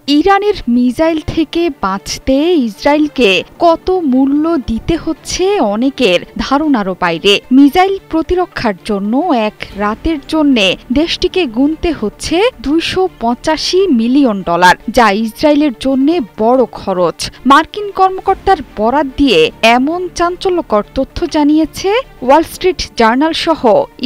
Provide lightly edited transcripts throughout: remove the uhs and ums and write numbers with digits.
ইরানের মিসাইল থেকে বাঁচতে ইসরায়েলকে কত মূল্য দিতে হচ্ছে অনেকের ধারণারও বাইরে। মিসাইল প্রতিরক্ষার জন্য এক রাতের জন্য দেশটিকে গুনতে হচ্ছে $285 মিলিয়ন, যা ইসরায়েলের জন্য বড় খরচ। মার্কিন কর্মকর্তার বরাত দিয়ে এমন চাঞ্চল্যকর তথ্য জানিয়েছে ওয়াল স্ট্রিট জার্নাল সহ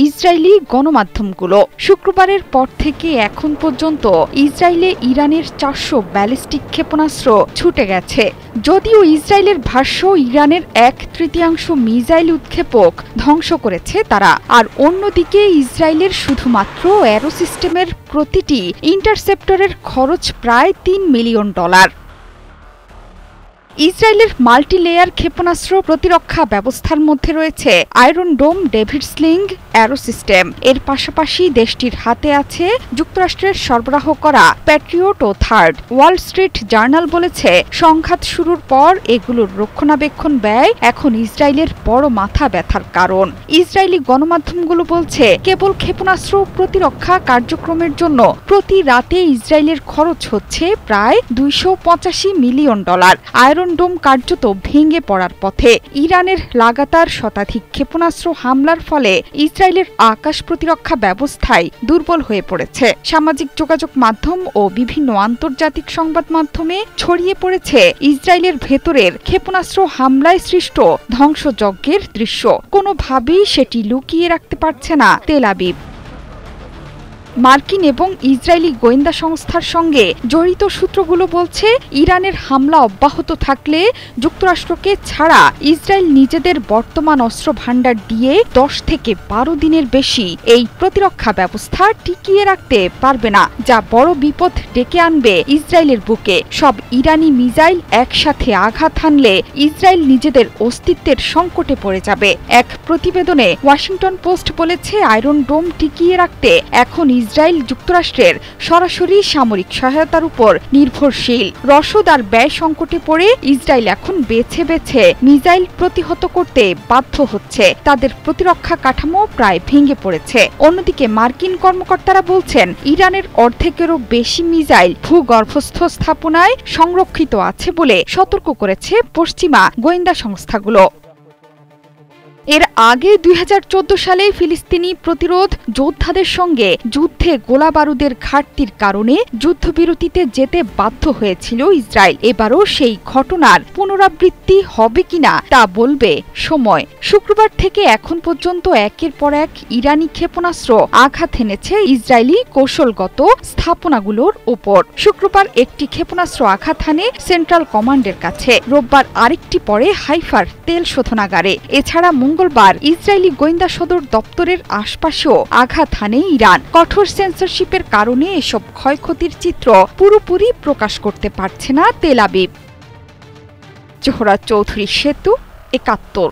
ইসরায়েলি গণমাধ্যমগুলো। শুক্রবারের পর থেকে এখন পর্যন্ত ইসরায়েলে ইরানের 400 ব্যালিস্টিক ক্ষেপণাস্ত্র ছুটে গেছে। যদিও ইসরায়েলের ভাষ্য, ইরানের 1/3 মিসাইল উৎক্ষেপক ধ্বংস করেছে তারা। আর অন্যদিকে ইসরায়েলের শুধুমাত্র অ্যারো সিস্টেমের প্রতিটি ইন্টারসেপ্টরের খরচ প্রায় $3 মিলিয়ন। ইসরায়েলের মাল্টি লেয়ার ক্ষেপণাস্ত্র প্রতিরক্ষা ব্যবস্থার মধ্যে রয়েছে আয়রন ডোম, ডেভিড স্লিং অ্যারো সিস্টেম। এর পাশাপাশি দেশটির হাতে আছে যুক্তরাষ্ট্রের সরবরাহ করা প্যাট্রিয়ট ও থার্ড। ওয়াল স্ট্রিট জার্নাল বলেছে, সংঘাত শুরুর পর এগুলোর রক্ষণাবেক্ষণ ব্যয় এখন ইসরায়েলের বড় মাথা ব্যথার কারণ। ইসরায়েলি গণমাধ্যমগুলো বলছে, কেবল ক্ষেপণাস্ত্র প্রতিরক্ষা কার্যক্রমের জন্য প্রতি রাতে ইসরায়েলের খরচ হচ্ছে প্রায় $285 মিলিয়ন। আয়রন ডোম কার্যত ভেঙে পড়ার পথে। ইরানের লাগাতার শতাধিক ক্ষেপণাস্ত্র হামলার ফলে ইসরায়েলের আকাশ প্রতিরক্ষা ব্যবস্থায় দুর্বল হয়ে পড়েছে। সামাজিক যোগাযোগ মাধ্যম ও বিভিন্ন আন্তর্জাতিক সংবাদ মাধ্যমে ছড়িয়ে পড়েছে ইসরায়েলের ভেতরের ক্ষেপণাস্ত্র হামলায় সৃষ্ট ধ্বংসযজ্ঞের দৃশ্য। কোনোভাবেই সেটি লুকিয়ে রাখতে পারছে না তেল আবিব। মার্কিন এবং ইসরায়েলি গোয়েন্দা সংস্থার সঙ্গে জড়িত সূত্রগুলো বলছে, ইরানের হামলা অব্যাহত থাকলে যুক্তরাষ্ট্রকে ছাড়া ইসরায়েল নিজেদের বর্তমান অস্ত্র ভাণ্ডার দিয়ে 10 থেকে 12 দিনের বেশি এই প্রতিরক্ষা ব্যবস্থা টিকিয়ে রাখতে পারবে না, যা বড় বিপদ ডেকে আনবে ইসরায়েলের বুকে। সব ইরানি মিসাইল একসাথে আঘাত হানলে ইসরায়েল নিজেদের অস্তিত্বের সংকটে পড়ে যাবে। এক প্রতিবেদনে ওয়াশিংটন পোস্ট বলেছে, আয়রন ডোম টিকিয়ে রাখতে এখন ইসরায়েল যুক্তরাষ্ট্রের সরাসরি সামরিক সহায়তার উপর নির্ভরশীল। রসদ আর ব্যয় সংকটে পড়ে ইসরায়েল এখন বেছে বেছে মিসাইল প্রতিহত করতে বাধ্য হচ্ছে। তাদের প্রতিরক্ষা কাঠামো প্রায় ভেঙে পড়েছে। অন্যদিকে মার্কিন কর্মকর্তারা বলছেন, ইরানের অর্ধেকেরও বেশি মিসাইল ভূগর্ভস্থ স্থাপনায় সংরক্ষিত আছে বলে সতর্ক করেছে পশ্চিমা গোয়েন্দা সংস্থাগুলো। এর আগে 2014 সালে ফিলিস্তিনি প্রতিরোধ যোদ্ধাদের সঙ্গে যুদ্ধে গোলাবারুদের ঘাটতির কারণে যুদ্ধবিরতিতে যেতে বাধ্য হয়েছিল ইসরায়েল। এবারও সেই ঘটনার পুনরাবৃত্তি হবে কিনা তা বলবে সময়। শুক্রবার থেকে এখন পর্যন্ত একের পর এক ইরানি ক্ষেপণাস্ত্র আঘাত এনেছে ইসরায়েলি কৌশলগত স্থাপনাগুলোর ওপর। শুক্রবার একটি ক্ষেপণাস্ত্র আঘাত হানে সেন্ট্রাল কমান্ডের কাছে, রোববার আরেকটি পরে হাইফার তেল শোধনাগারে। এছাড়া মঙ্গলবার ইসরায়েলি গোয়েন্দা সদর দপ্তরের আশপাশেও আঘাত হানে ইরান। কঠোর সেন্সরশিপের কারণে এসব ক্ষয়ক্ষতির চিত্র পুরোপুরি প্রকাশ করতে পারছে না তেল আবিব। জোহরা চৌধুরী সেতু, ৭১।